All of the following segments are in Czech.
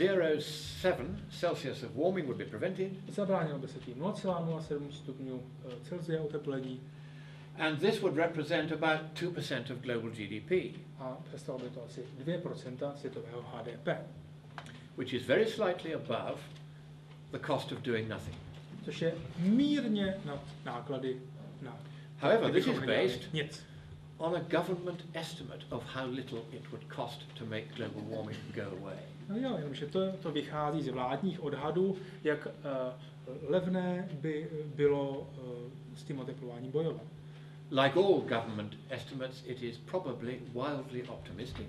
0.07 Celsius of warming would be prevented. Zabránilo by se tím 0,07 stupňů Celsia oteplení. And this would represent about 2% of global GDP. A představilo by to asi 2% světového HDP. Which is very slightly above the cost of doing nothing. Což je mírně nad náklady na. However, this is based nic. on a government estimate of how little it would cost to make global warming go away. No jo, jenomže to vychází z vládních odhadů, jak levné by bylo s tím oteplováním bojovat. Like all government estimates, it is probably wildly optimistic.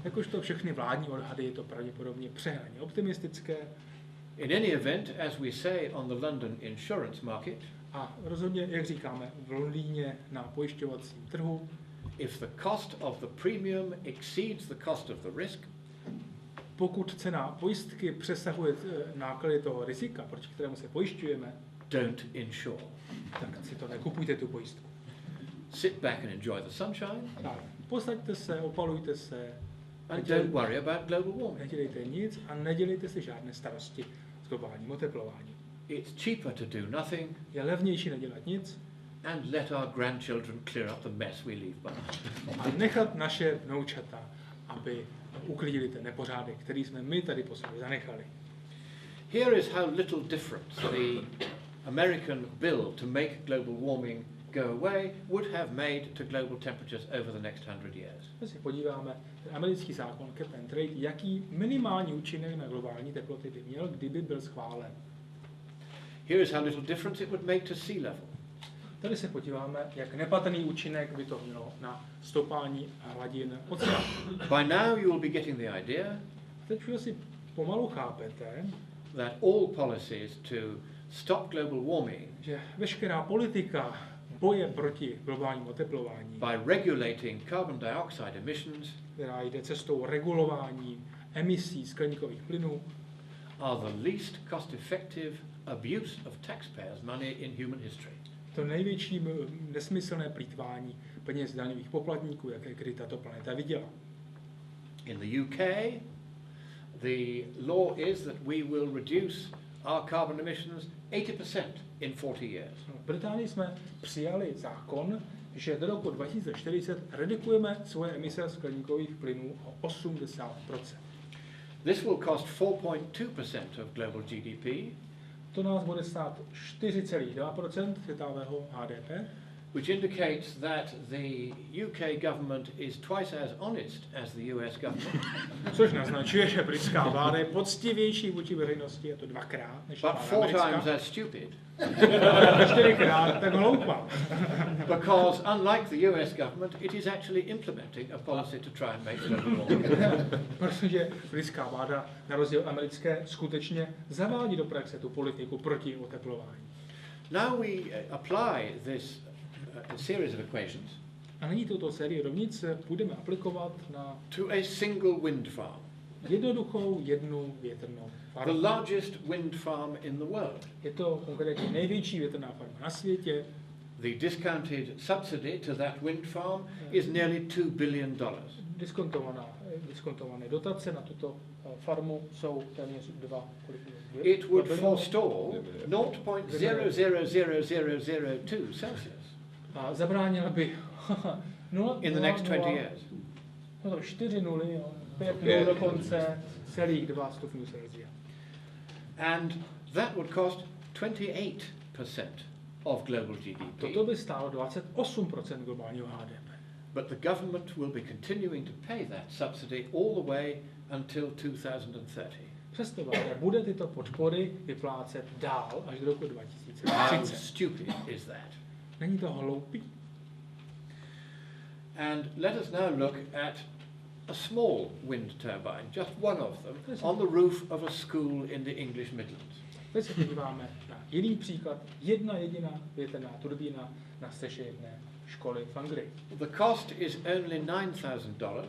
Jakožto všechny vládní odhady, je to pravděpodobně přehnaně optimistické. In any event, as we say on the London insurance market, a rozhodně, jak říkáme, v Londýně na pojišťovacím trhu, if the cost of the premium exceeds the cost of the risk, pokud cena pojistky přesahuje náklady toho rizika, proti kterému se pojišťujeme, don't insure. Tak si to nekupujte, tu pojistku. Sit back and enjoy the sunshine. Posaďte se, opalujte se. And don't worry about global warming. Nedělejte nic a nedělejte si žádné starosti s globálním oteplováním. It's cheaper to do nothing. Je levnější nedělat nic. And let our grandchildren clear up the mess we leave behind. A nechat naše vnoučata, aby uklidili ten nepořádek, který jsme my tady po sobě zanechali. Here is how little difference the American bill to make global warming go away would have made to global temperatures over the next 100 years. Když se podíváme, ten americký zákon Cap and Trade, jaký minimální účinek na globální teploty by měl, kdyby byl schválen. Here is how little difference it would make to sea level. Tady se podíváme, jak nepatrný účinek by to mělo na stoupání hladin oceánu. By now you will be getting the idea. Teď už asi pomalu chápete, that all policies to stop global warming, že veškerá politika boje proti globálnímu oteplování, by regulating carbon dioxide emissions, která jde cestou regulování emisí skleníkových plynů, are the least cost-effective abuse of taxpayers' money in human history. To největší nesmyslné plýtvání peněz daňových poplatníků, jaké kdy tato planeta viděla. In the UK, the law is that we will reduce our carbon emissions 80% in 40 years. V Británii jsme přijali zákon, že do roku 2040 redukujeme svoje emise skleníkových plynů o 80%. This will cost 4.2% of global GDP. To nás bude stát 4,2% světového HDP. Which indicates that the UK government is twice as honest as the US government. Což naznačuje, že britská vláda je poctivější vůči veřejnosti, je to dvakrát, než but 4 times as stupid. 4krát tak hloupá. Because unlike the US government, it is actually implementing a policy to try and make global warming. Protože britská vláda, na rozdíl od americké, skutečně zavádí do praxe tu politiku proti oteplování. Now we apply this series of equations a nyní tuto sérii rovnic budeme aplikovat na to a single wind farm. Jednoduchou jednu větrnou farmu. The largest wind farm in the world. Je to konkrétně největší větrná farma na světě. The discounted subsidy to that wind farm is nearly $2 billion. Diskontované dotace na tuto farmu jsou téměř 2 It would forestall 0.000002 Celsius. A zabránila by in the next 20 years. No to 4 nuly, 5 nul dokonce, celých 2 stupňů Celsia. And that would cost 28% of global GDP. Toto by stálo 28% globálního HDP. But the government will be continuing to pay that subsidy all the way until 2030. Přesto vláda bude tyto podpory vyplácet dál až do roku 2030. How stupid is that? Není to hloupý? And let us now look at a small wind turbine, just one of them, on the roof of a school in the English Midlands. Teď se podíváme na jiný příklad. Jedna jediná větrná turbína na střeše jedné školy v Anglii. The cost is only $9,000.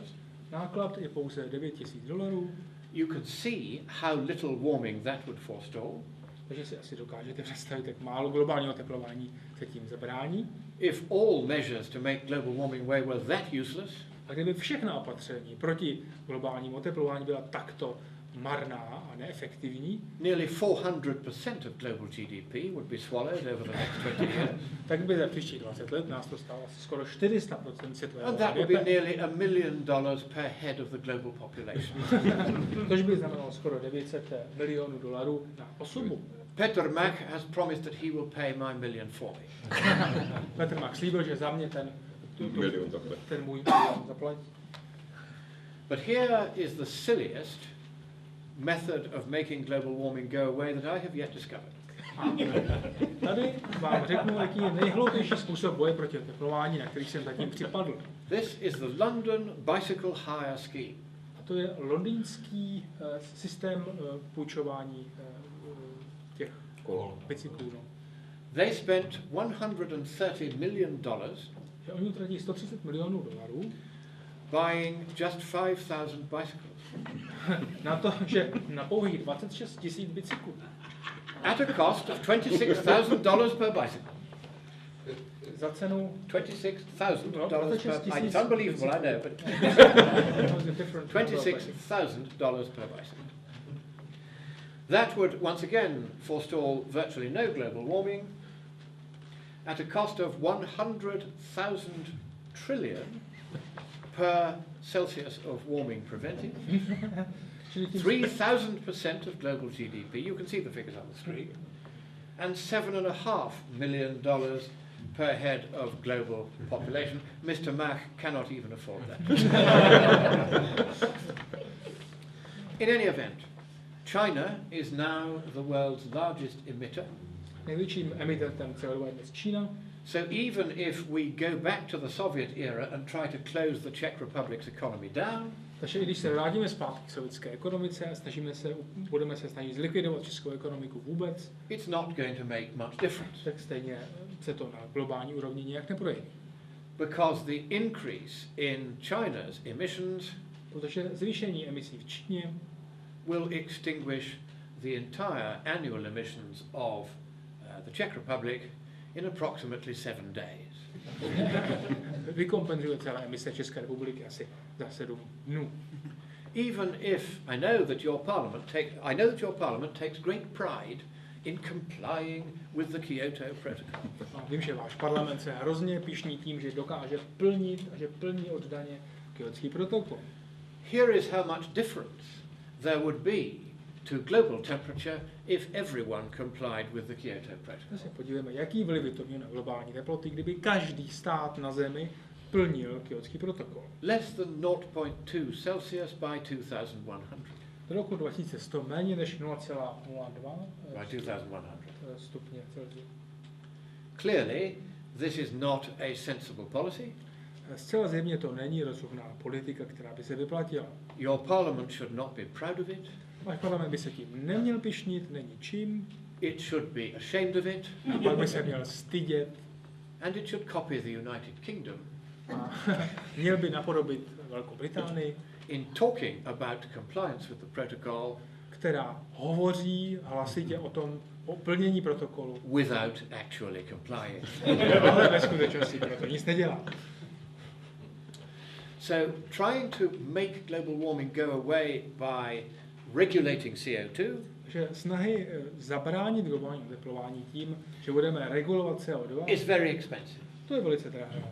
Náklad je pouze $9,000. You can see how little warming that would forestall. Takže si asi dokážete představit, jak málo globálního oteplování se tím zabrání. If all measures to make global warming way were that useless, a kdyby všechna opatření proti globálnímu oteplování byla takto marná a neefektivní, nearly 400% of global GDP would be swallowed over the next 20 years. tak by za příštích 20 let nás to stálo skoro 400% světového And that would be HDP. nearly $1 million per head of the global population. Což by znamenalo skoro $900 milionů na osobu. Peter Mack has promised that he will pay my $1 million for me. Petr Mach slíbil, že za mě ten můj milion zaplatí. But here is the silliest method of making global warming go away that I have yet discovered. Tady vám řeknu, jaký je nejhloupější způsob boje proti oteplování, na který jsem zatím připadl. This is the London Bicycle Hire Scheme. A to je londýnský systém půjčování těch bicyklů. No. They spent $130 million Že oni utratí $130 milionů buying just 5,000 bicycles. Na to, že na pouhých 26 000 bicyklů. At a cost of $26,000 per bicycle. Za cenu $26,000 per bicycle. It's unbelievable, I know, but $26,000 per bicycle. That would once again forestall virtually no global warming at a cost of 100,000 trillion per Celsius of warming prevented. 3,000% of global GDP, you can see the figures on the screen, and $7.5 million per head of global population. Mr. Mach cannot even afford that. In any event, China is now the world's largest emitter. Největším emitentem CO2 je dnes Čína. So even if we go back to the Soviet era and try to close the Czech Republic's economy down, takže i když se vrátíme zpátky k sovětské ekonomice a budeme se snažit zlikvidovat českou ekonomiku vůbec, it's not going to make much difference. tak stejně se to na globální úrovni nějak neprojeví. Because the increase in China's emissions Protože zvýšení emisí v Číně will extinguish the entire annual emissions of the Czech Republic in approximately 7 days. Vykompenzuje celé emise České republiky asi za 7 dnů. Even if I know that your parliament takes great pride in complying with the Kyoto Protocol. Vím, že váš parlament se hrozně pyšní tím, že dokáže plnit a že plní oddaně Kyotský protokol. Here is how much difference there would be to global temperature if everyone complied with the Kyoto Protocol. Tak se podívejme, jaký vliv to mělo na globální teploty, kdyby každý stát na Zemi plnil Kyotský protokol. Less than 0.2 Celsius by 2100. Do roku 2100 méně než 0,02 stupně Celsia. Clearly, this is not a sensible policy. Zcela zjevně to není rozumná politika, která by se vyplatila. Your parliament should not be proud of it. Váš parlament by se tím neměl pyšnit, není čím. It should be ashamed of it. Pak by se měl stydět. And it should copy the United Kingdom. A měl by napodobit Velkou Británii, in talking about compliance with the protocol, která hovoří hlasitě o plnění protokolu, without actually complying. ale ve skutečnosti proto nic nedělá. So, trying to make global warming go away by regulating CO2 že snahy zabránit globální oteplování tím, že budeme regulovat CO2, is very expensive. to je velice drahé.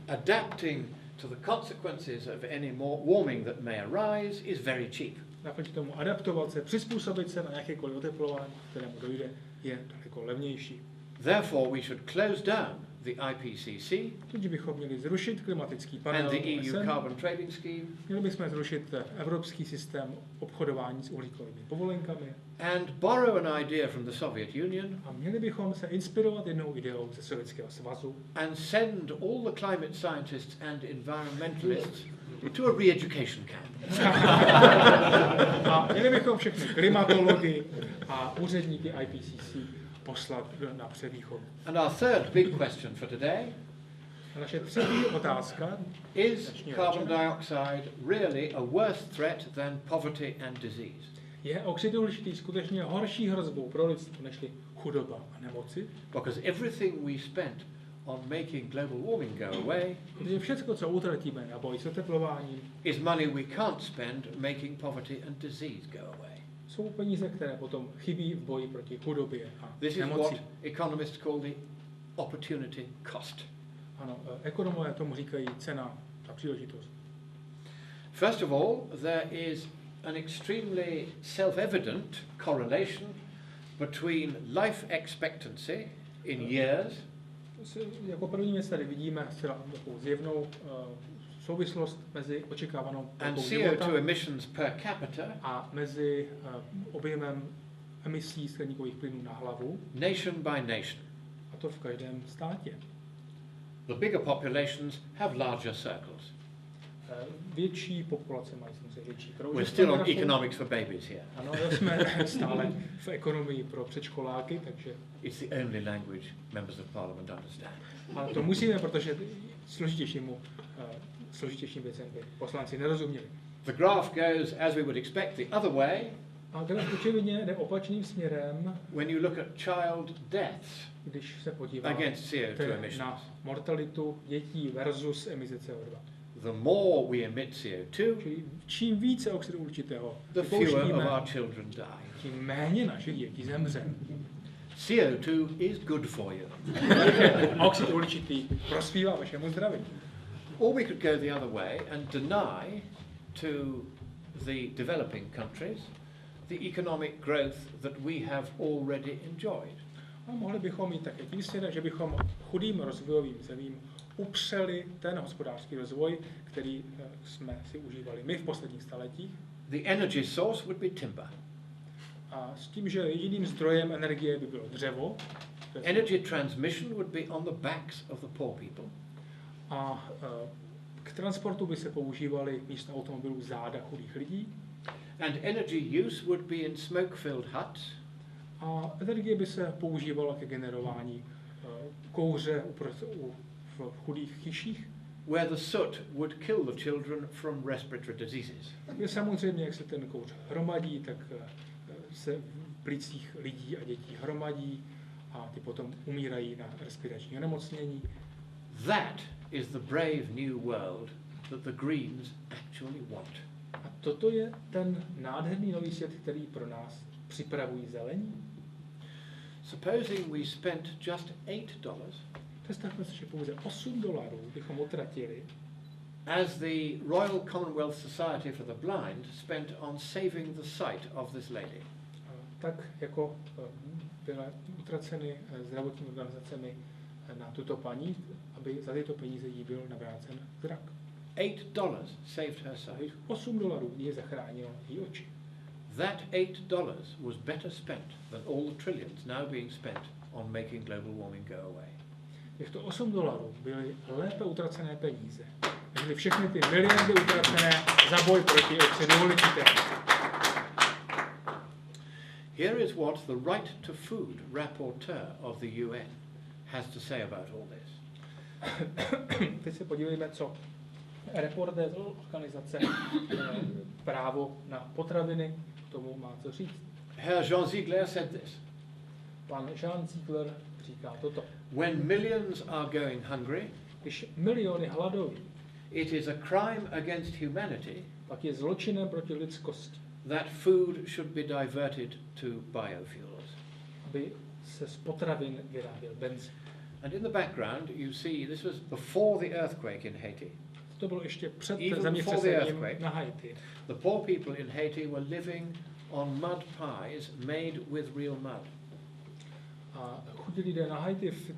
Adapting to the consequences of any more warming that may arise is very cheap. Naproti tomu adaptovat se, přizpůsobit se na jakékoliv oteplování, kterému dojde, je daleko levnější. Therefore, we should close down the IPCC Tudíž bychom měli zrušit klimatický panel and the EU OSN, carbon trading scheme měli bychom zrušit evropský systém obchodování s uhlíkovými povolenkami and borrow an idea from the Soviet Union a měli bychom se inspirovat jednou ideou ze Sovětského svazu and send all the climate scientists and environmentalists to a re-education camp. a měli bychom všechny klimatology a úředníky IPCC poslat na převýchod. And our third big question for today A naše třetí otázka is carbon dioxide really a worse threat than poverty and disease? je oxid uhličitý skutečně horší hrozbou pro lidstvo nežli chudoba a nemoci? Because everything we spent on making global warming go away Protože všechno, co utratíme na boj s oteplováním, is money we can't spend making poverty and disease go away. jsou peníze, které potom chybí v boji proti chudobě a This is nemoci. what economists call the opportunity cost. Ano, ekonomové tomu říkají cena za příležitost. First of all, there is an extremely self-evident correlation between life expectancy in years Jako první věc tady vidíme takovou zjevnou souvislost mezi očekávanou and délkou života CO2 emissions per capita, a mezi objemem emisí skleníkových plynů na hlavu, nation by nation. a to v každém státě. The bigger populations have larger circles. Větší populace mají samozřejmě větší kroužek. We're still on economics for babies here. Ano, jsme stále v ekonomii pro předškoláky, takže It's the only language members of parliament understand. ale to musíme, protože složitějším věcem by poslanci nerozuměli. The graph goes, as we would expect, the other way A graf očividně jde opačným směrem, when you look at child deaths když se podíváme against CO2 emissions. na mortalitu dětí versus emise CO2. The more we emit CO2, Čili čím více oxidu uhličitého the fewer of vypouštíme, our children die. tím méně našich dětí zemře. CO2 is good for you. A oxid uhličitý prospívá vašemu zdraví. Or we could go the other way and deny to the developing countries the economic growth that we have already enjoyed. A mohli bychom mít také tím směrem, že bychom chudým rozvojovým zemím upřeli ten hospodářský rozvoj, který jsme si užívali my v posledních staletích. The energy source would be timber. A s tím, že jediným zdrojem energie by bylo dřevo. Energy transmission would be on the backs of the poor people. A k transportu by se používaly místo automobilů záda chudých lidí. And energy use would be in smoke-filled huts. A energie by se používala ke generování kouře v chudých chyších. Where the soot would kill the children from respiratory diseases. Je samozřejmě, jak se ten kouř hromadí, tak se v plicích lidí a dětí hromadí a ty potom umírají na respirační onemocnění. That is the brave new world that the Greens actually want. A toto je ten nádherný nový svět, který pro nás připravují zelení. Supposing we spent just $8 Představme si, že pouze $8 bychom utratili, as the Royal Commonwealth Society for the Blind spent on saving the sight of this lady. tak jako byly utraceny zdravotními organizacemi na tuto paní, aby za tyto peníze jí byl navrácen zrak. $8 saved her sight. $8 jí zachránilo její oči. That $8 was better spent than all the trillions now being spent on making global warming go away. Těchto $8 byly lépe utracené peníze, než byly všechny ty miliardy utracené za boj proti oxidu uhličitému. Here is what the Right to Food rapporteur of the UN has to say about all this. Teď se podívejme, co reportér z organizace Právo na potraviny k tomu má co říct. Herr Jean Ziegler said this. Pan Jean Ziegler říká toto. When millions are going hungry, Když miliony hladoví, it is a crime against humanity pak je zločinem proti lidskosti, that food should be diverted to biofuels. aby se z potravin vyráběl benzín. And in the background you see this was before the earthquake in Haiti. To bylo ještě před Even zemětřesením before the earthquake. na Haiti. The poor people in Haiti were living on mud pies made with real mud. A chudí lidé na Haiti v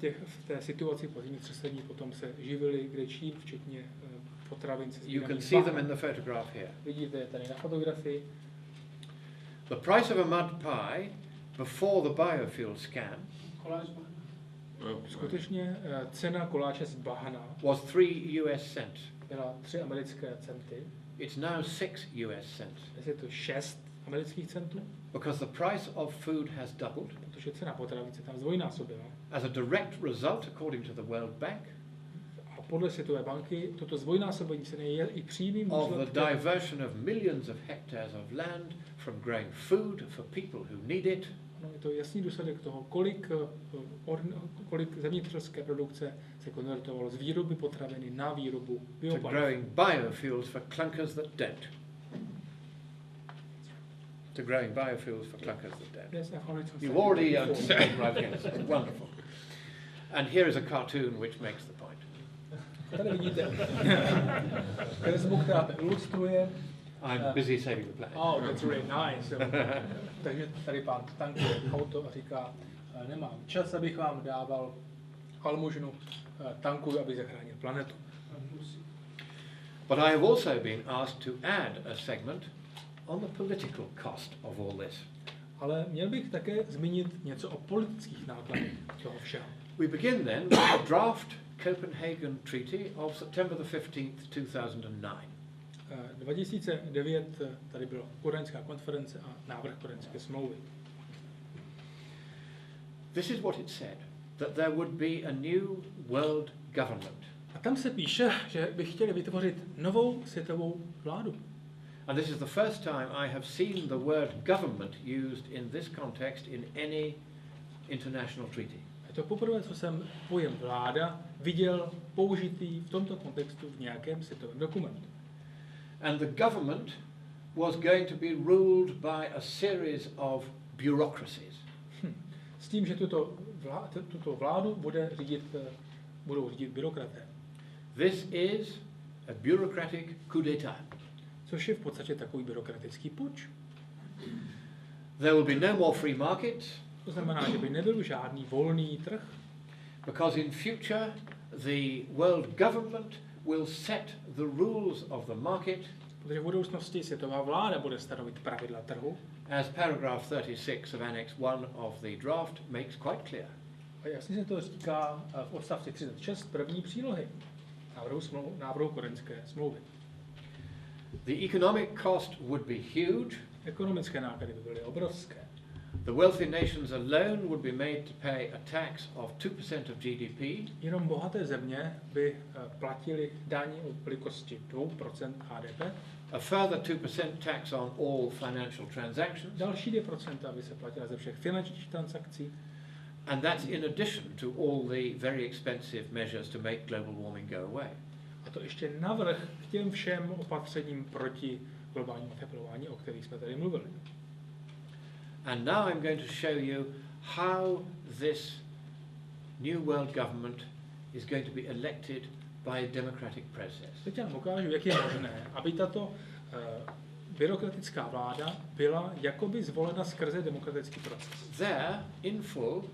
té situaci po zemětřesení potom se živili kde čím, včetně potravin se You can sbíraných see them bahna. in the photograph here. Vidíte je tady na fotografii. The price of a mud pie before the biofuel scam Skutečně cena koláče z bahna was 3 US cents. byla 3 americké centy. It's now 6 US cents. Dnes je to 6 amerických centů, Because the price of food has doubled protože cena potravin se tam zdvojnásobila. as a direct result, according to the World Bank, A podle Světové banky toto zdvojnásobení ceny je i přímým of the důsledkem diversion of millions of hectares of land from growing food for people who need it No, je to jasný důsledek toho, kolik zemědělské produkce se konvertovalo z výroby potraviny na výrobu to biopaliv. growing biofuels for clunkers that don't. To growing biofuels for clunkers that don't. Yes, I've already said You've already before. right, yes, wonderful. And here is a cartoon which makes the point. Tady vidíte kresbu, která to ilustruje. I'm busy saving the planet. Oh, that's really nice. Takže tady pán tankuje auto a říká, nemám čas, abych vám dával almužnu, tankuji, aby zachránil planetu. But I have also been asked to add a segment on the political cost of all this. Ale měl bych také zmínit něco o politických nákladech toho všeho. We begin then with the draft Copenhagen Treaty of September the 15th, 2009. 2009 tady byla kodaňská konference a návrh kodaňské smlouvy. This is what it said, that there would be a new world government. A tam se píše, že by chtěli vytvořit novou světovou vládu. And this is the first time I have seen the word government used in this context in any international treaty. Je to poprvé, co jsem pojem vláda viděl použitý v tomto kontextu v nějakém světovém dokumentu. And the government was going to be ruled by a series of bureaucracies. S tím, že tuto vládu budou řídit byrokraté. This is a bureaucratic coup d'état. Což je v podstatě takový byrokratický puč. There will be no more free markets. To znamená, že by nebyl žádný volný trh. Because in future the world government will set the rules of the market. Protože v budoucnosti světová vláda bude stanovit pravidla trhu. As paragraph 36 of Annex 1 of the draft makes quite clear. A jasně se to říká v odstavci 36 první přílohy návrhu kodaňské smlouvy. The economic cost would be huge. Ekonomické náklady by byly obrovské. The wealthy nations alone would be made to pay a tax of 2% of GDP. Jenom bohaté země by platili daň o velikosti 2% HDP. A further 2% tax on all financial transactions. Další 2% by se platila ze všech finančních transakcí. And that's in addition to all the very expensive measures to make global warming go away. A to ještě navrch k těm všem opatřením proti globálnímu oteplování, o kterých jsme tady mluvili. And now I'm going to show you how this new world government is going to be elected by a democratic process. Teď vám ukážu, jak je možné, aby tato byrokratická vláda byla jakoby zvolena skrze demokratický proces. There, in full,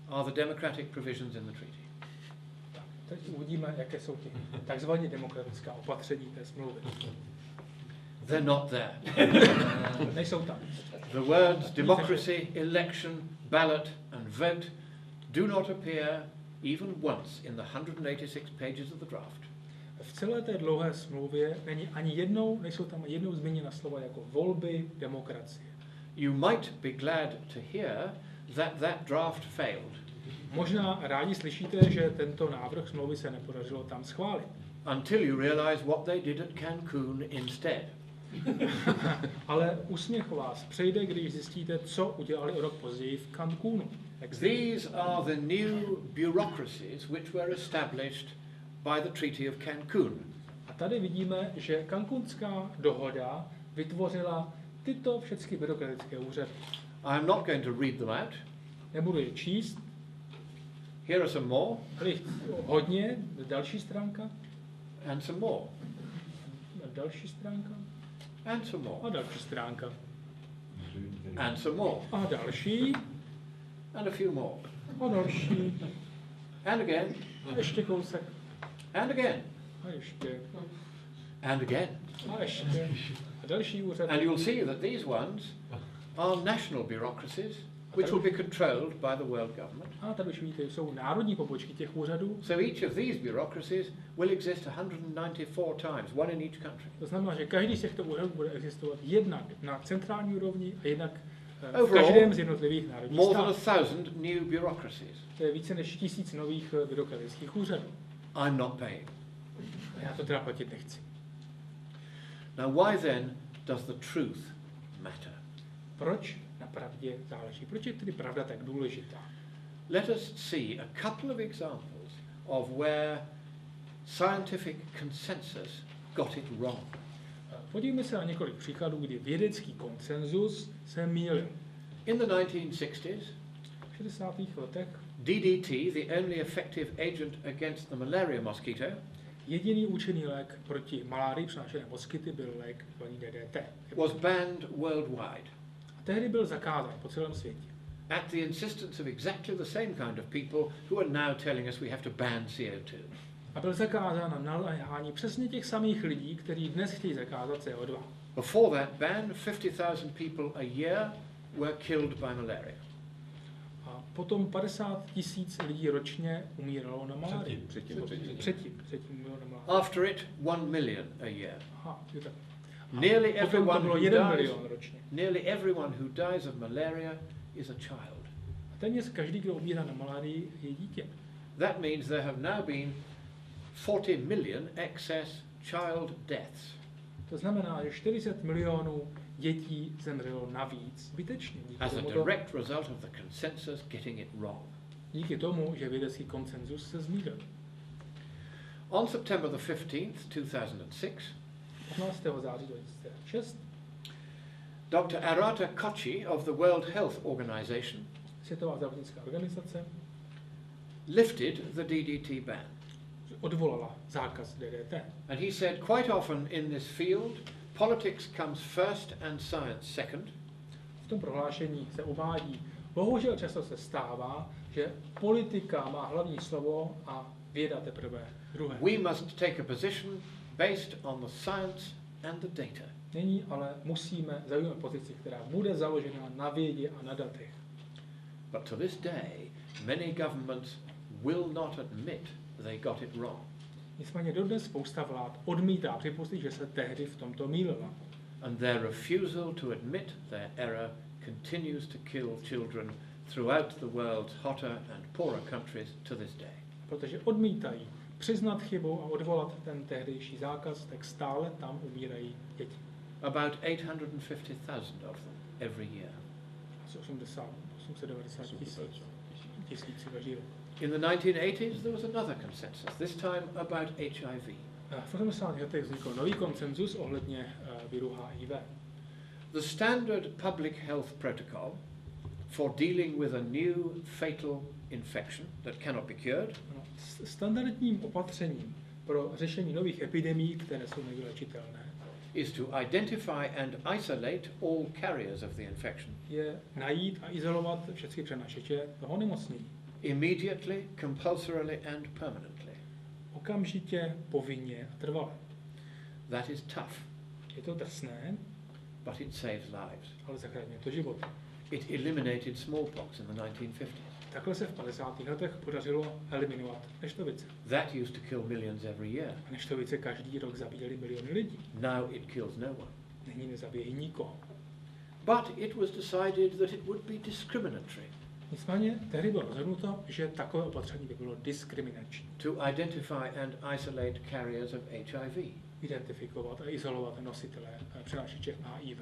are the democratic provisions in the treaty. Tak, teď uvidíme, jaké jsou ty takzvané demokratická opatření té smlouvy. They're not there. Nejsou tam. The words democracy, election, ballot and vote do not appear even once in the 186 pages of the draft. V celé té dlouhé smlouvě nejsou tam jednou zmíněna slova jako volby, demokracie. You might be glad to hear that draft failed. Možná rádi slyšíte, že tento návrh smlouvy se nepodařilo tam schválit. Until you realize what they did at Cancun instead. Ale úsměch vás přejde, když zjistíte, co udělali o rok později v Cancúnu. These are the new bureaucracies which were established by the Treaty of Cancun. A tady vidíme, že Cancunská dohoda vytvořila tyto všechny byrokratické úřady. I'm not going to read them out. Nebudu je číst. Here are some more. Hodně. Další stránka. And some more. Další stránka. And some more. A další stránka. And some more. A další. And a few more. A další. And again. A ještě kousek. And again. A ještě. And again. A ještě. A další úřad. And you'll see that these ones are national bureaucracies which will be controlled by the world government. A tady už vidíte, jsou národní pobočky těch úřadů. So each of these bureaucracies will exist 194 times, one in each country. To znamená, že každý z těchto úřadů bude existovat jednak na centrální úrovni a jednak v každém z jednotlivých národních států. More than 1,000 new bureaucracies. To je více než 1000 nových byrokratických úřadů. I'm not paying. A já to teda platit nechci. Now why then does the truth matter? Proč na pravdě záleží. Proč je tedy pravda tak důležitá? Let us see a couple of examples of where scientific consensus got it wrong. Podívejme se na několik příkladů, kdy vědecký konsenzus se mýlil. In the 1960s, V 60. letech DDT, the only effective agent against the malaria mosquito, jediný účinný lék proti malárii přenášené moskyty byl lék zvaný DDT. was banned worldwide A tehdy byl zakázán po celém světě. at the insistence of exactly the same kind of people who are now telling us we have to ban CO2. A byl zakázán na naléhání přesně těch samých lidí, kteří dnes chtějí zakázat CO2. Before that ban, 50,000 people a year were killed by malaria. A potom 50 000 lidí ročně umíralo na malárii. Předtím umíralo na malárii. After it, 1 million a year. Aha, je tak. Nearly Potom to everyone bylo who 1 dies, milion ročně. nearly everyone who dies of malaria is a child. A téměř každý, kdo umírá na malárii, je dítě. That means there have now been 40 million excess child deaths. To znamená, že 40 milionů dětí zemřelo navíc zbytečně. As a direct result of the consensus getting it wrong. Díky tomu, že vědecký konsenzus se zmýlil. On September the 15th, 2006, 15. září 2006 Dr. Arata Kochi of the World Health Organization Světová zdravotnická organizace lifted the DDT ban. odvolala zákaz DDT. And he said quite often in this field, politics comes first and science second. V tom prohlášení se uvádí, bohužel často se stává, že politika má hlavní slovo a věda teprve druhé. We must take a position based on the science and the data. Nyní ale musíme zaujmout pozici, která bude založena na vědě a na datech. But to this day, many governments will not admit they got it wrong. Nicméně dodnes spousta vlád odmítá připustit, že se tehdy v tomto mýlila. And their refusal to admit their error continues to kill children throughout the world's hotter and poorer countries to this day. Protože odmítají přiznat chybu a odvolat ten tehdejší zákaz, tak stále tam umírají děti. About 850,000 of them every year. Asi 890 tisíc každý rok. In the 1980s, there was another consensus, this time about HIV. V 80. letech vznikl nový konsenzus ohledně viru HIV. The standard public health protocol for dealing with a new fatal infection that cannot be cured Standardním opatřením pro řešení nových epidemií, které jsou nevylečitelné, is to identify and isolate all carriers of the infection je najít a izolovat všechny přenašeče toho onemocnění. immediately, compulsorily and permanently. Okamžitě, povinně a trvale. That is tough, Je to drsné, but it saves lives. ale zachraňuje to život. It eliminated smallpox in the 1950s. Takhle se v 50. letech podařilo eliminovat neštovice. That used to kill millions every year. A neštovice každý rok zabíjely miliony lidí. Now it kills no one. Nyní nezabíjí nikoho. But it was decided that it would be discriminatory Nicméně tehdy bylo rozhodnuto, že takové opatření by bylo diskriminační. to identify and isolate carriers of HIV. Identifikovat a izolovat nositele přenášeče HIV.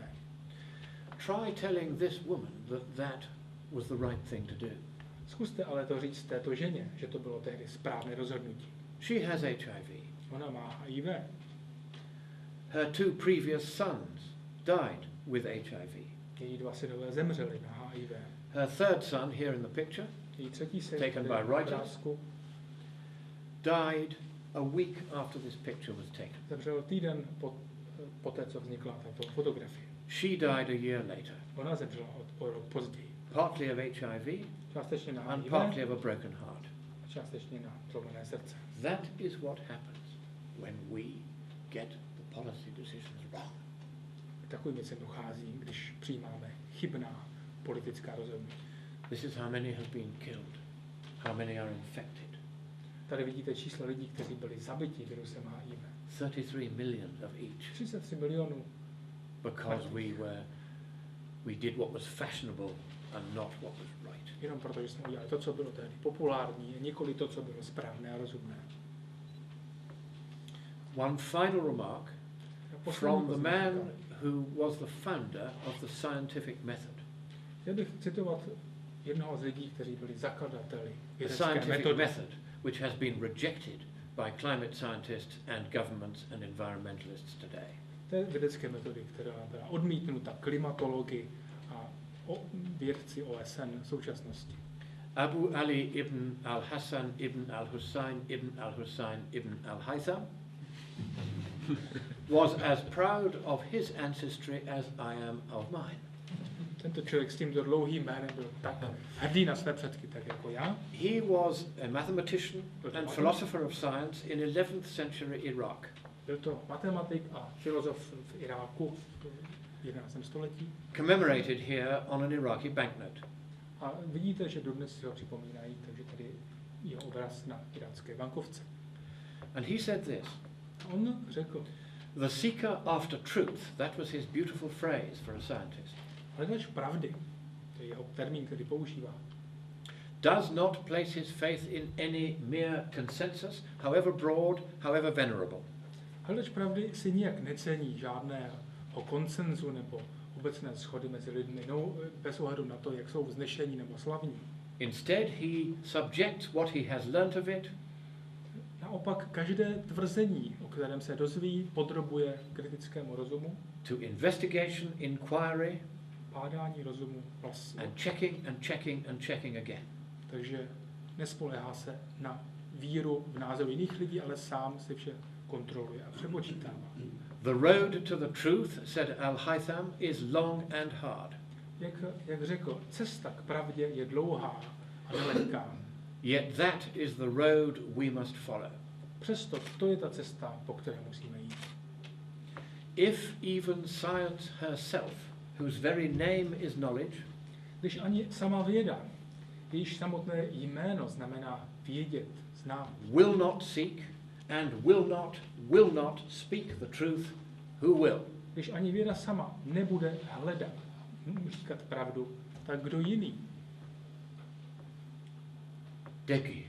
Try telling this woman that that was the right thing to do. Zkuste ale to říct této ženě, že to bylo tehdy správné rozhodnutí. She has HIV. Ona má HIV. Her two previous sons died with HIV. Její dva synové zemřeli na HIV. Her third son, here in the picture, Její třetí syn, Taken tady by na Reuters. obrázku, died a week after this picture was taken. zemřel týden po té, co vznikla tato fotografie. She died a year later, Ona zemřela o rok později. partly of HIV Částečně na and HIV partly of a broken heart. a částečně na zlomené srdce. That is what happens when we get the policy decisions wrong. K takovým věcem dochází, když přijímáme chybná politická rozhodnutí. This is how many have been killed, how many are infected. Tady vidíte čísla lidí, kteří byli zabiti virusem HIV. 33 million of each, 33 milionů, because we did what was fashionable and not what was right. jenom proto, že jsme udělali to, co bylo tehdy populární, nikoli to, co bylo správné a rozumné. One final remark from the man who was the founder of the scientific method. Chtěl bych citovat jednoho z lidí, kteří byli zakladateli The vědecké scientific metody. method which has been rejected by climate scientists and governments and environmentalists today. Té vědecké metody, která byla odmítnuta klimatology a vědci OSN v současnosti. Abu Ali ibn al-Hassan ibn al-Hussein ibn al-Hussein ibn al-Haytham was as proud of his ancestry as I am of mine. Tento člověk s tímto dlouhým jménem byl tak hrdý na své předky, tak jako já. He was a mathematician and philosopher of science in 11th century Iraq. Byl to matematik a filozof v Iráku v 11. století. Commemorated here on an Iraqi banknote. A vidíte, že dodnes si ho připomínají, takže tady je obraz na irácké bankovce. And he said this. A on řekl, The seeker after truth, that was his beautiful phrase for a scientist, hledač pravdy, to je jeho termín, který používá, does not place his faith in any mere consensus, however broad, however venerable. hledač pravdy si nijak necení žádného konsenzu nebo obecné shody mezi lidmi, no, bez ohledu na to, jak jsou vznešení nebo slavní. Instead, he subjects what he has learnt of it Naopak každé tvrzení, o kterém se dozví, podrobuje kritickému rozumu, to investigation, inquiry, pádání rozumu vlastně. and checking and checking and checking again. Takže nespoléhá se na víru v názor jiných lidí, ale sám si vše kontroluje a přepočítává. The road to the truth, said Al-Haytham, is long and hard. Jak řekl, cesta k pravdě je dlouhá a nelehká. Yet that is the road we must follow. Přesto to je ta cesta, po které musíme jít. If even science herself, whose very name is knowledge, Když ani sama věda, jejíž samotné jméno znamená vědět, znát, will not seek and will not speak the truth, who will? když ani věda sama nebude hledat, říkat pravdu, tak kdo jiný? Děkuji.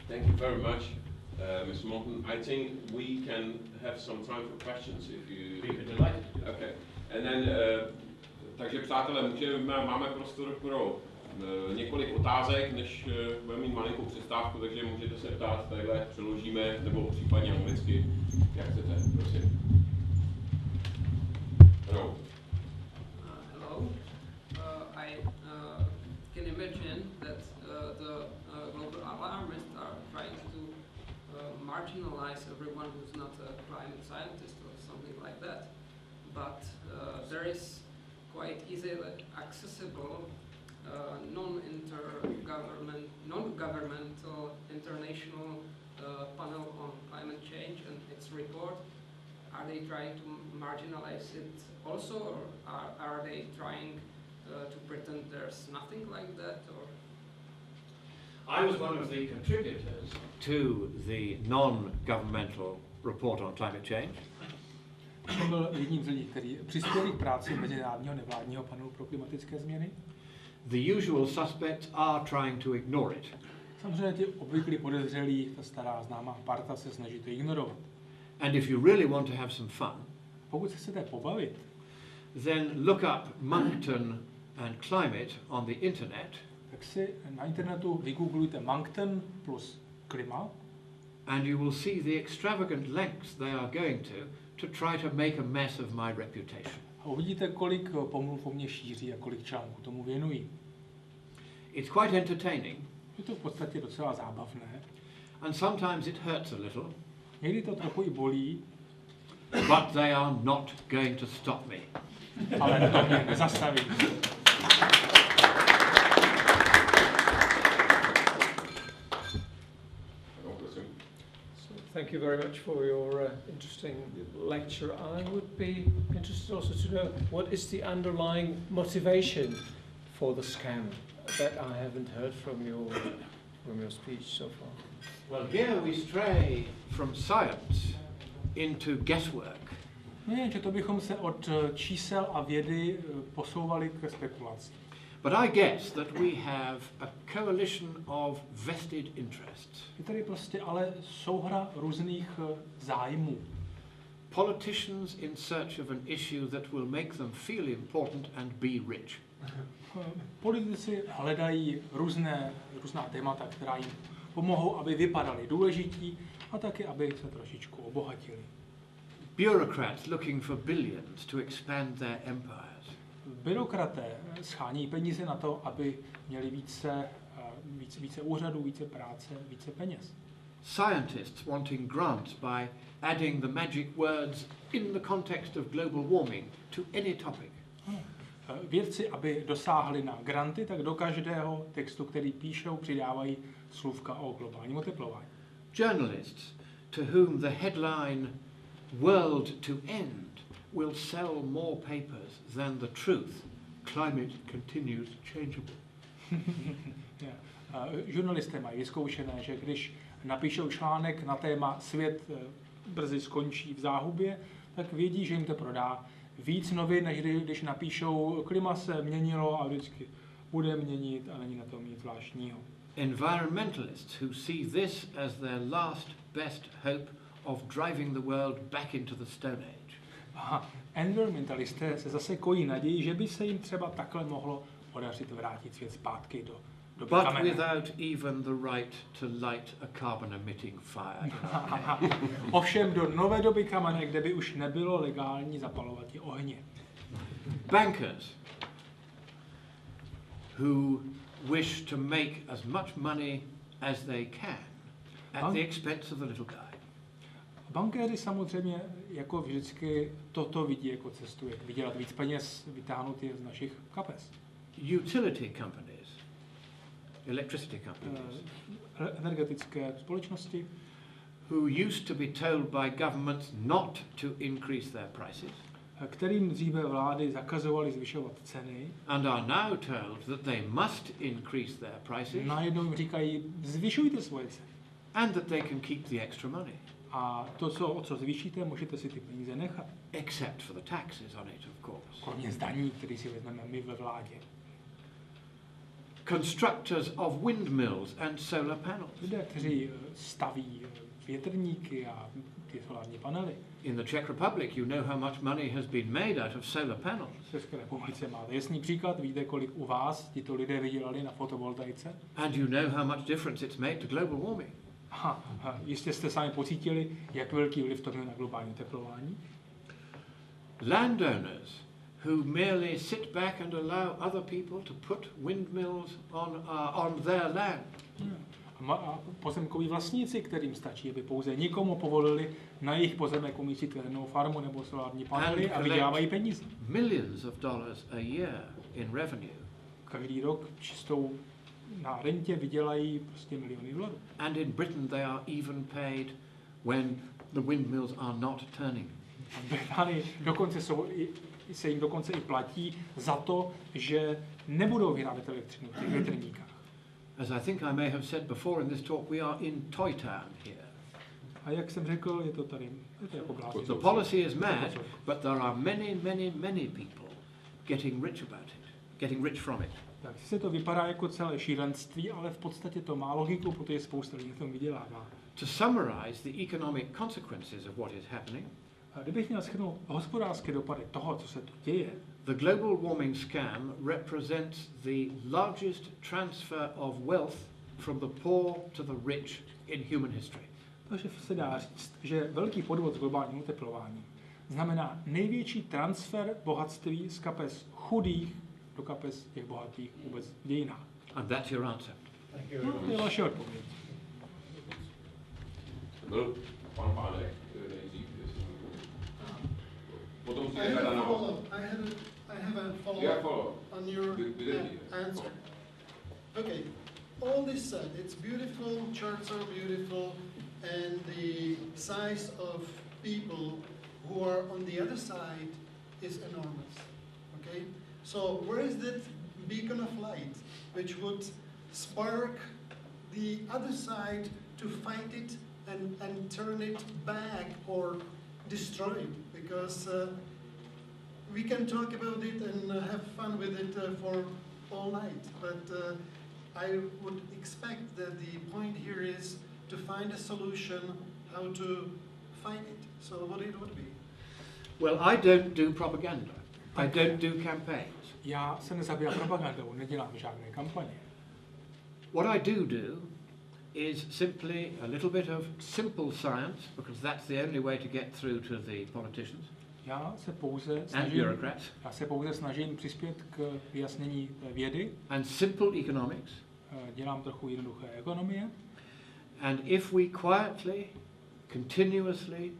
Thank you very much, Mr. Monckton. I think we can have some time for questions if you... Be delighted to do. Okay. And then, takže přátelé, máme prostor pro několik otázek, než budeme mít malinkou přestávku, takže můžete se ptát, takhle přeložíme, nebo případně anglicky, jak chcete, prosím. Hello. Hello. I can imagine that the global alarmists are trying to marginalize everyone who's not a climate scientist or something like that. But there is quite easily accessible non-governmental international panel on climate change and its report. Are they trying to marginalize it also, or are they trying to pretend there's nothing like that? Or I was one of the contributors to the non-governmental report on climate change. On byl jedním z lidí, který přispěli k práci Mezinárodního nevládního panelu pro klimatické změny. The usual suspects are trying to ignore it. Samozřejmě ti obvyklí podezřelí, ta stará známá parta, se snaží to ignorovat. And if you really want to have some fun, Pokud se chcete pobavit, then look up Monckton and climate on the internet, tak si na internetu vygooglujte Monckton plus klima and you will see the extravagant lengths they are going to try to make a mess of my reputation. a uvidíte, kolik pomluv o mě šíří a kolik článků tomu věnují. It's quite entertaining, Je to v podstatě docela zábavné. and sometimes it hurts a little, Někdy to trochu i bolí, but they are not going to stop me. ale to mě nezastaví. Thank you very much for your interesting lecture. I would be interested also to know what is the underlying motivation for the scam that I haven't heard from your speech so far. Well, here we stray from science into guesswork. No, že to bychom se od čísel a vědy posouvali k spekulaci. But I guess that we have a coalition of vested interests. Je tady prostě ale souhra různých zájmů. Politicians in search of an issue that will make them feel important and be rich. Politici hledají různá témata, která jim pomohou, aby vypadali důležití a taky, aby se trošičku obohatili. Bureaucrats looking for billions to expand their empires. Byrokraté schání peníze na to, aby měli více úřadů, více práce, více peněz. Scientists wanting grants by adding the magic words in the context of global warming to any topic. Vědci, aby dosáhli na granty, tak do každého textu, který píšou, přidávají slůvka o globálním oteplování. Journalists to whom the headline "World to End" will sell more papers than the truth. Climate continues changeable. Žurnalisté mají vyzkoušené, že když napíšou článek na téma svět brzy skončí v záhubě, tak vědí, že jim to prodá víc novin, než když napíšou klima se měnilo a vždycky bude měnit a není na tom nic zvláštního. Environmentalists who see this as their last best hope of driving the world back into the Stone Age. Aha, environmentalisté se zase kojí naději, že by se jim třeba takhle mohlo podařit vrátit svět zpátky do doby But kamenné. without even the right to light a carbon-emitting fire. Ovšem do nové doby kamenné, kde by už nebylo legální zapalovat ohně. Bankers who wish to make as much money as they can at the expense of the little guy. Bankéři samozřejmě jako vždycky toto vidí jako cestu, jak vydělat víc peněz, vytáhnout je z našich kapes. Utility companies, electricity companies, Energetické společnosti, who used to be told by governments not to increase their prices, kterým dříve vlády zakazovaly zvyšovat ceny, and are now told that they must increase their prices, najednou jim říkají, zvyšujte svoje ceny. and that they can keep the extra money, A to, o co zvýšíte, můžete si ty peníze nechat. except for the taxes on it, of course. Kromě zdaní, které si vezmeme my ve vládě. Constructors of windmills and solar panels. Lidé, kteří staví větrníky a ty solární panely. In the Czech Republic, you know how much money has been made out of solar panels. V České republice máte jasný příklad, víte, kolik u vás tito lidé vydělali na fotovoltaice. And you know how much difference it's made to global warming. Jistě jste sami pocítili, jak velký vliv to mělo na globální oteplování. Landowners who merely sit back and allow other people to put windmills on their land. A pozemkoví vlastníci, kterým stačí, aby pouze nikomu povolili na jejich pozemek umístit jadernou farmu nebo solární panely a vydělávají peníze. Millions of dollars a year in revenue. Každý rok čistou na rentě vydělají prostě miliony dolarů. And in Britain they are even paid when the windmills are not turning. A v Británii se jim dokonce i platí za to, že nebudou vyrábět elektřinu v těch větrníkách. As I think I may have said before in this talk, we are in Toy Town here. A jak jsem řekl, je to tady, je to jako blázni. The policy is mad, but there are many people getting rich about it, getting rich from it. Tak se to vypadá jako celé šílenství, ale v podstatě to má logiku, protože spousta lidí v tom vydělává. To summarize the economic consequences of what is happening, A kdybych měl shrnout hospodářské dopady toho, co se tu děje, the global warming scam represents the largest transfer of wealth from the poor to the rich in human history. takže se dá říct, že velký podvod s globálním oteplováním znamená největší transfer bohatství z kapes chudých do kapes těch bohatých vůbec v dějinách. And that's your answer. No, to je vaše odpověď. Byl pan Pánek nejdřív. Potom si I nechá na have a follow-up Yeah, follow. on your Did answer. Okay, all this said, it's beautiful, charts are beautiful, and the size of people who are on the other side is enormous. Okay, so where is that beacon of light which would spark the other side to fight it and turn it back or destroy it, because we can talk about it and have fun with it for all night, but I would expect that the point here is to find a solution how to fight it. So what it would be? Well, I don't do propaganda. I don't do campaigns. Já se nezabývám propagandou, nedělám žádné kampaně. What I do is simply a little bit of simple science, because that's the only way to get through to the politicians Já se pouze snažím přispět k vyjasnění vědy. and simple economics. Dělám trochu jednoduché ekonomie. And if we quietly, continuously,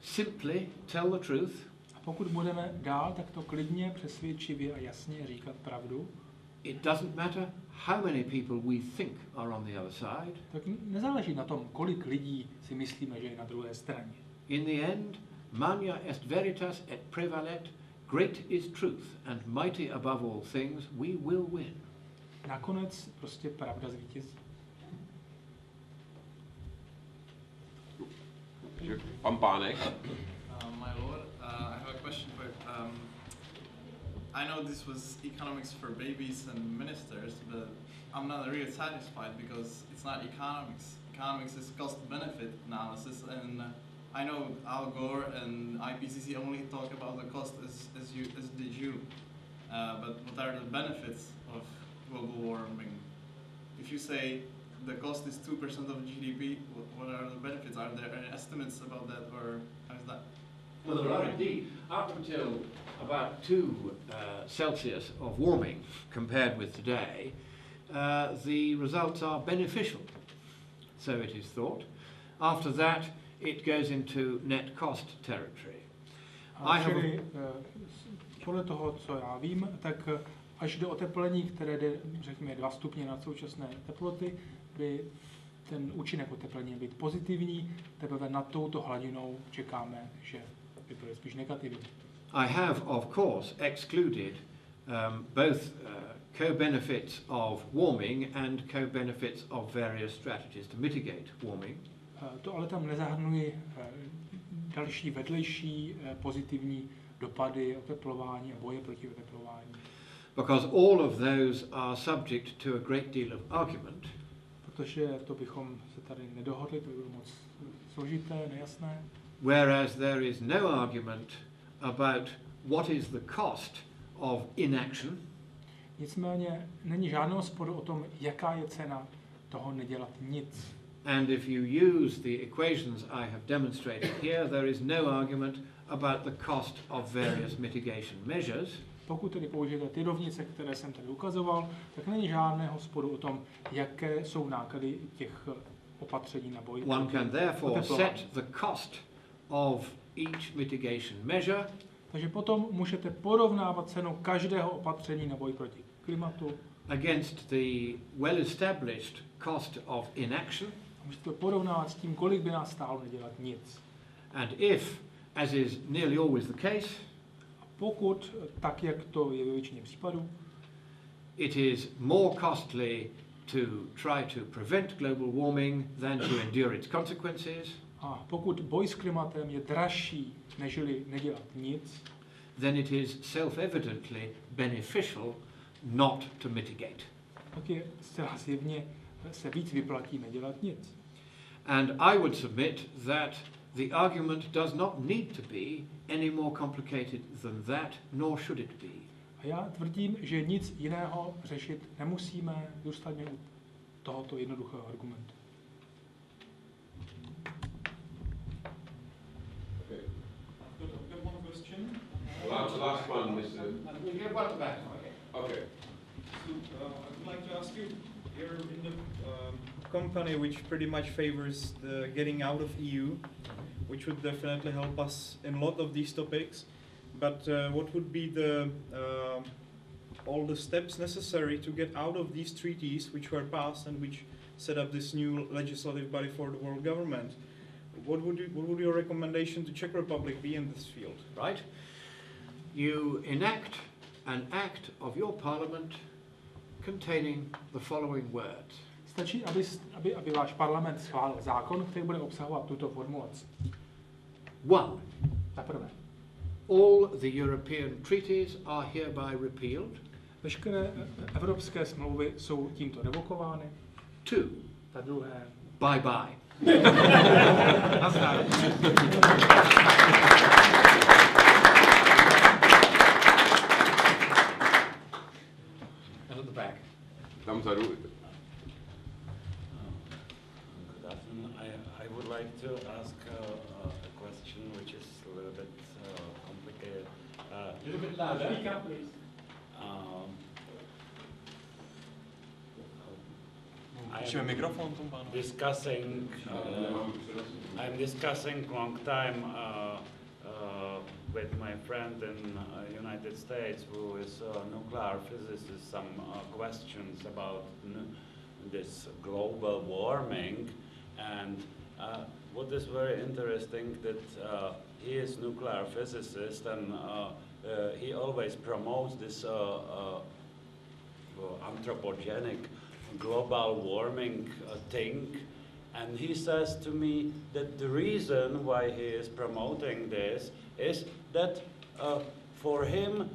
simply tell the truth, A pokud budeme dál takto klidně, přesvědčivě a jasně říkat pravdu, it doesn't matter how many people we think are on the other side. tak nezáleží na tom, kolik lidí si myslíme, že je na druhé straně. In the end, magna est veritas et prevalet, great is truth, and mighty above all things, we will win. Nakonec prostě pravda zvítězí. Pan Pánek. My lord, I have a question for I know this was economics for babies and ministers, but I'm not really satisfied because it's not economics. Economics is cost-benefit analysis, and I know Al Gore and IPCC only talk about the cost as did you. But what are the benefits of global warming? If you say the cost is 2% of GDP, what are the benefits? Are there any estimates about that, or how is that? Well, there are indeed. Up until about 2 Celsius of warming compared with today, the results are beneficial, so it is thought. After that, it goes into net cost territory. Podle toho, co já vím, tak až do oteplení, které jde, řekněme, 2 stupně nad současné teploty, by ten účinek oteplení měl být pozitivní, teprve nad touto hladinou čekáme, že by byl spíš negativní. I have, of course, excluded both co-benefits of warming and co-benefits of various strategies to mitigate warming. To ale tam nezahrnuji další vedlejší pozitivní dopady oteplování a boje proti oteplování. Because all of those are subject to a great deal of argument. Protože to bychom se tady nedohodli, to by bylo moc složité, nejasné. Whereas there is no argument about what is the cost of inaction. Nicméně není žádného sporu o tom, jaká je cena toho nedělat nic. And if you use the equations I have demonstrated here, there is no argument about the cost of various mitigation measures. Pokud tedy použijete ty rovnice, které jsem tady ukazoval, tak není žádného sporu o tom, jaké jsou náklady těch opatření na boj. One can therefore set the cost of each mitigation measure. Takže potom můžete porovnávat cenu každého opatření na boj proti klimatu against the well-established cost of inaction. Můžete to porovnávat s tím, kolik by nás stálo nedělat nic. And if, as is nearly always the case, pokud, tak jak to je ve většině případů, it is more costly to try to prevent global warming than to endure its consequences, a pokud boj s klimatem je dražší, nežli nedělat nic, then it is self-evidently beneficial not to mitigate. tak je zcela zjevně se víc vyplatí nedělat nic. And I would submit that the argument does not need to be any more complicated than that, nor should it be. A já tvrdím, že nic jiného řešit nemusíme, zůstaňme u tohoto jednoduchého argumentu. Last one, Mr. We'll get one back. Okay. So, I would like to ask you, you're in the company which pretty much favors the getting out of EU, which would definitely help us in a lot of these topics. But what would be the all the steps necessary to get out of these treaties which were passed and which set up this new legislative body for the world government? What would your recommendation to Czech Republic be in this field? Right? You enact an act of your parliament containing the following words. Stačí, aby váš parlament schválil zákon, který bude obsahovat tuto formulaci. One, Za prvé, all the European treaties are hereby repealed. veškeré evropské smlouvy jsou tímto revokovány. Two, Za druhé, bye bye. nazdar. And at the back. Tam vzadu. Good afternoon. I would like to ask a question which is a little bit complicated. A little bit louder. I'm discussing long time with my friend in United States who is a nuclear physicist some questions about this global warming, and what is very interesting that he is nuclear physicist and he always promotes this anthropogenic global warming thing, and he says to me that the reason why he is promoting this is that for him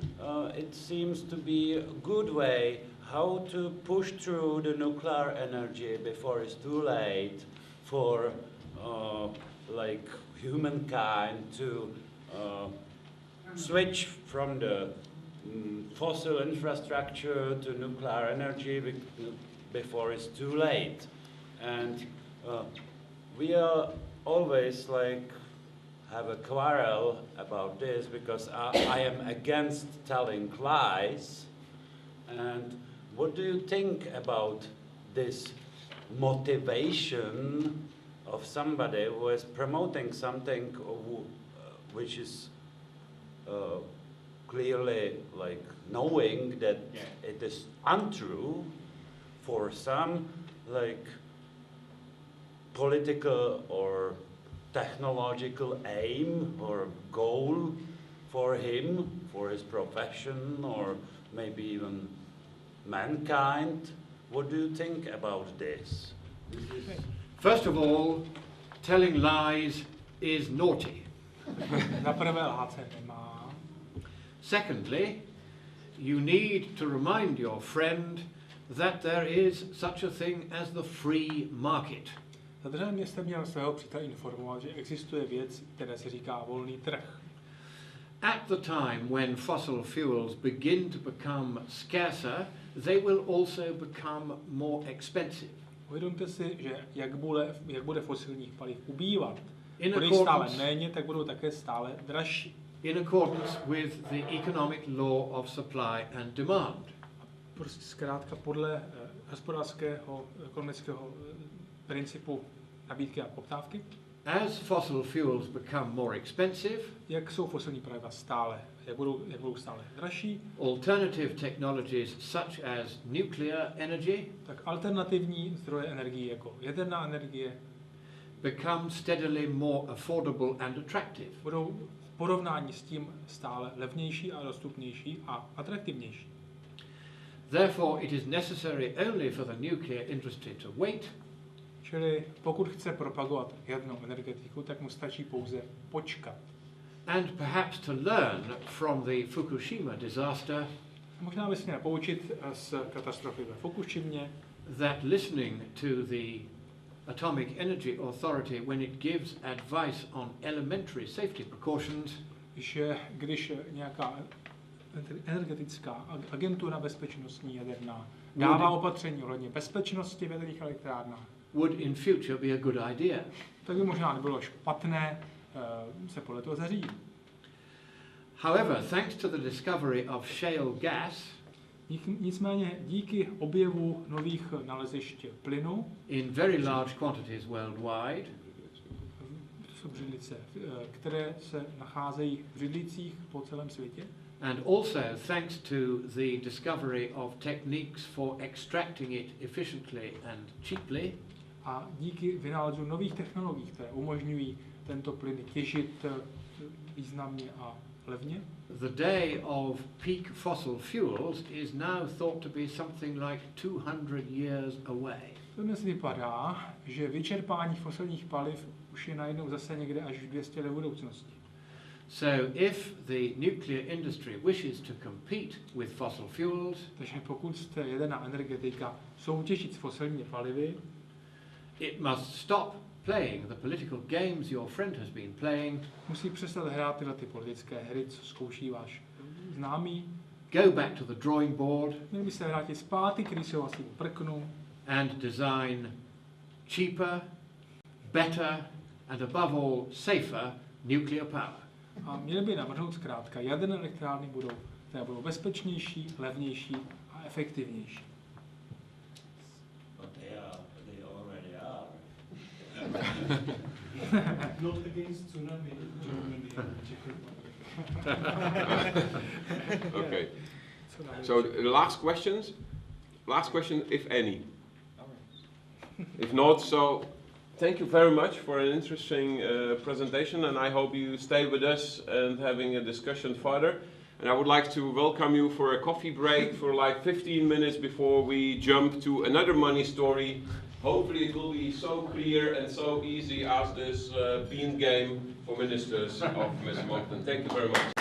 it seems to be a good way how to push through the nuclear energy before it's too late for like humankind to switch from the fossil infrastructure to nuclear energy before it's too late. And we are always like have a quarrel about this because I am against telling lies. And what do you think about this motivation of somebody who is promoting something which is clearly like knowing that it is untrue for some like political or technological aim or goal for him, for his profession, or maybe even mankind? What do you think about this? First of all, telling lies is naughty. Za prvé, lhát se nemá. Secondly, you need to remind your friend that there is such a thing as the free market. Za druhé byste měl svého přítele informovat, že existuje věc, která se říká volný trh. At the time when fossil fuels begin to become scarcer, they will also become more expensive. Uvědomte si, že jak bude fosilních paliv ubývat, In bude stále méně, tak budou také stále dražší. In accordance with the economic law of supply and demand. Prostě zkrátka podle hospodářského, ekonomického principu nabídky a poptávky. As fossil fuels become more expensive, jak jsou fosilní paliva jak budou stále dražší, alternative technologies such as nuclear energy, tak alternativní zdroje energie jako jaderná energie become steadily more affordable and attractive. Budou v porovnání s tím stále levnější a dostupnější a atraktivnější. Therefore it is necessary only for the nuclear industry to wait. Čili pokud chce propagovat jadernou energetiku, tak mu stačí pouze počkat. And perhaps to learn from the Fukushima disaster. Možná by se měl poučit z katastrofy ve Fukushimě. That listening to the Atomic Energy Authority when it gives advice on elementary safety precautions, že když nějaká energetická agentura bezpečnostní jaderná dává opatření ohledně bezpečnosti v jaderných elektrárnách, would in future be a good idea. Tak by možná nebylo špatné se podle toho zařídit. However, thanks to the discovery of shale gas, nicméně díky objevu nových nalezišť plynu in very large quantities worldwide, to jsou břidlice, které se nacházejí v břidlicích po celém světě, and also thanks to the discovery of techniques for extracting it efficiently and cheaply, a díky vynálezu nových technologií, které umožňují tento plyn těžit významně a levně. The day of peak fossil fuels is now thought to be something like 200 years away. To dnes vypadá, že vyčerpání fosilních paliv už je najednou zase někde až v 200 let budoucnosti. So if the nuclear industry wishes to compete with fossil fuels, takže pokud jste jaderná energetika soutěžit s fosilními palivy, it must stop playing the political games your friend has been playing. Musí přestat hrát tyhle ty politické hry, co zkouší váš známý. Go back to the drawing board. Měli by se vrátit zpátky k rýsovacímu prknu. And design cheaper, better, and above all safer nuclear power. A měli by navrhnout zkrátka, jaderné elektrárny budou bezpečnější, levnější a efektivnější. But they already are. Not against tsunami, Germany and Czech Republic. Okay. So the last question, if any. If not, so thank you very much for an interesting presentation, and I hope you stay with us and having a discussion further. And I would like to welcome you for a coffee break for like 15 minutes before we jump to another money story. Hopefully it will be so clear and so easy as this bean game for ministers of Mr. Monckton. Thank you very much.